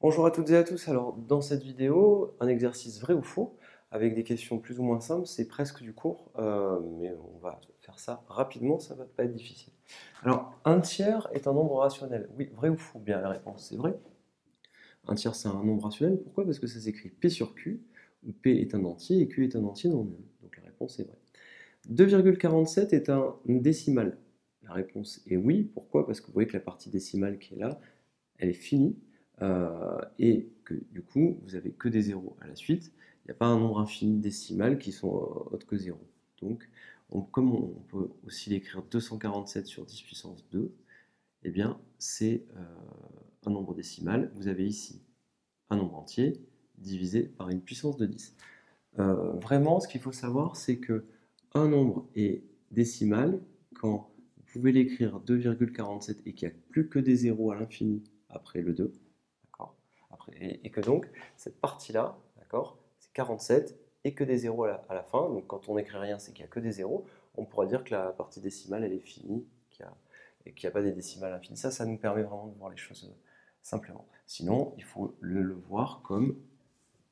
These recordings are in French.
Bonjour à toutes et à tous. Alors, dans cette vidéo, un exercice vrai ou faux, avec des questions plus ou moins simples, c'est presque du cours, mais on va faire ça rapidement, ça va pas être difficile. Alors, un tiers est un nombre rationnel. Oui, vrai ou faux? Bien, la réponse c'est vrai. Un tiers c'est un nombre rationnel. Pourquoi? Parce que ça s'écrit P sur Q, où P est un entier et Q est un entier non nul. Donc la réponse est vraie. 2,47 est un décimal. La réponse est oui. Pourquoi? Parce que vous voyez que la partie décimale qui est là, elle est finie, et que du coup, vous avez que des zéros à la suite. Il n'y a pas un nombre infini décimal qui sont autres que 0. Donc, comme on peut aussi l'écrire 247 sur 10 puissance 2, eh bien, c'est un nombre décimal. Vous avez ici un nombre entier divisé par une puissance de 10. Vraiment, ce qu'il faut savoir, c'est que un nombre est décimal quand vous pouvez l'écrire 2,47 et qu'il n'y a plus que des zéros à l'infini après le 2, d'accord. Et que donc, cette partie-là, d'accord, c'est 47 et que des zéros à la fin. Donc quand on n'écrit rien, c'est qu'il n'y a que des zéros. On pourra dire que la partie décimale, elle est finie, et qu'il n'y a pas des décimales infinies. Ça nous permet vraiment de voir les choses simplement. Sinon, il faut le voir comme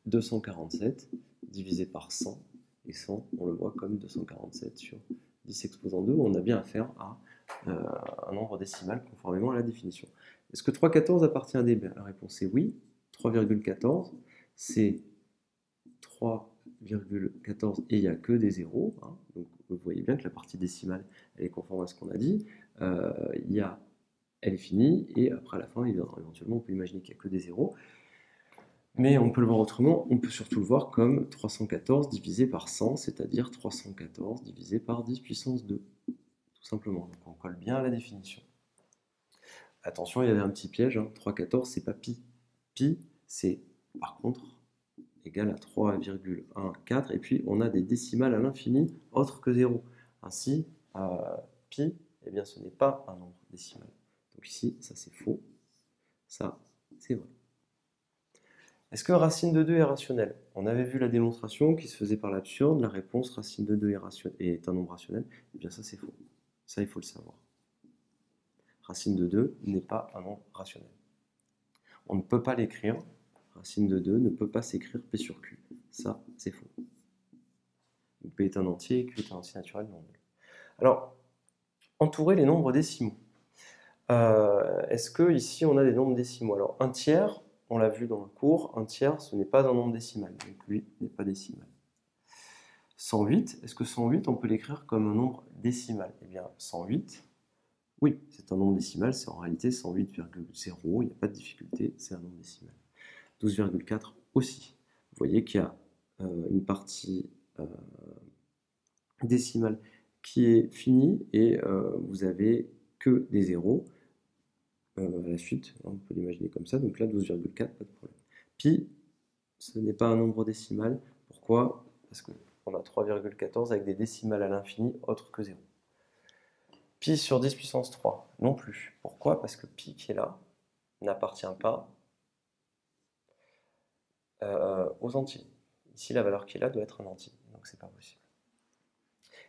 247 divisé par 100, et 100, on le voit comme 247 sur 10 exposant 2, on a bien affaire à un nombre décimal conformément à la définition. Est-ce que 3,14 appartient à des bins? La réponse est oui. 3,14, c'est 3,14 et il n'y a que des zéros, hein. Donc vous voyez bien que la partie décimale, elle est conforme à ce qu'on a dit. Elle est finie, et après à la fin, éventuellement, on peut imaginer qu'il n'y a que des zéros. Mais on peut le voir autrement, on peut surtout le voir comme 314 divisé par 100, c'est-à-dire 314 divisé par 10 puissance 2, tout simplement. Donc on colle bien à la définition. Attention, il y avait un petit piège, hein. 314, c'est pas pi. Pi, c'est par contre égal à 3,14, et puis on a des décimales à l'infini autres que 0. Ainsi, pi, eh bien, ce n'est pas un nombre décimal. Donc ici, ça c'est faux, ça c'est vrai. Est-ce que racine de 2 est rationnelle? On avait vu la démonstration qui se faisait par l'absurde. La réponse racine de 2 est un nombre rationnel. Eh bien ça c'est faux. Ça il faut le savoir. Racine de 2 n'est pas un nombre rationnel. On ne peut pas l'écrire. Racine de 2 ne peut pas s'écrire P sur Q. Ça c'est faux. P est un entier et Q est un entier naturel non nul. Alors, entourer les nombres décimaux. Est-ce que ici on a des nombres décimaux? Alors un tiers, on l'a vu dans le cours, un tiers ce n'est pas un nombre décimal, donc lui n'est pas décimal. 108, est-ce que 108 on peut l'écrire comme un nombre décimal? Eh bien 108, oui, c'est un nombre décimal, c'est en réalité 108,0, il n'y a pas de difficulté, c'est un nombre décimal. 12,4 aussi. Vous voyez qu'il y a une partie décimale qui est finie, et vous avez que des zéros à la suite, on peut l'imaginer comme ça, donc là 12,4, pas de problème. Pi, ce n'est pas un nombre décimal. Pourquoi? Parce qu'on a 3,14 avec des décimales à l'infini autres que 0. Pi sur 10 puissance 3, non plus. Pourquoi? Parce que pi qui est là n'appartient pas aux entiers. Ici, la valeur qui est là doit être un entier, donc c'est pas possible.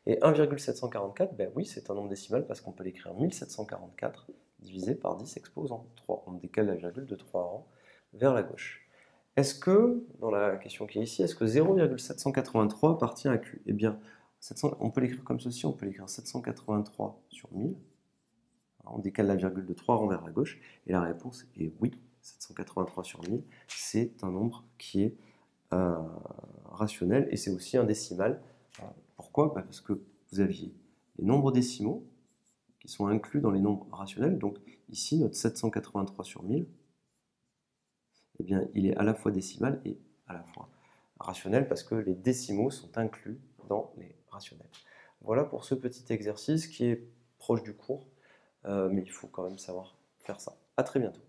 Et 1,744, ben oui, c'est un nombre décimal parce qu'on peut l'écrire 1744 divisé par 10 exposant 3. On décale la virgule de 3 rangs vers la gauche. Est-ce que, dans la question qui est ici, est-ce que 0,783 appartient à Q? Eh bien, on peut l'écrire comme ceci, on peut l'écrire 783 sur 1000. On décale la virgule de 3 rangs vers la gauche, et la réponse est oui. 783 sur 1000, c'est un nombre qui est rationnel, et c'est aussi un décimal. Pourquoi? Parce que vous aviez les nombres décimaux qui sont inclus dans les nombres rationnels. Donc ici, notre 783 sur 1000, eh bien, il est à la fois décimal et à la fois rationnel, parce que les décimaux sont inclus dans les rationnels. Voilà pour ce petit exercice qui est proche du cours, mais il faut quand même savoir faire ça. À très bientôt.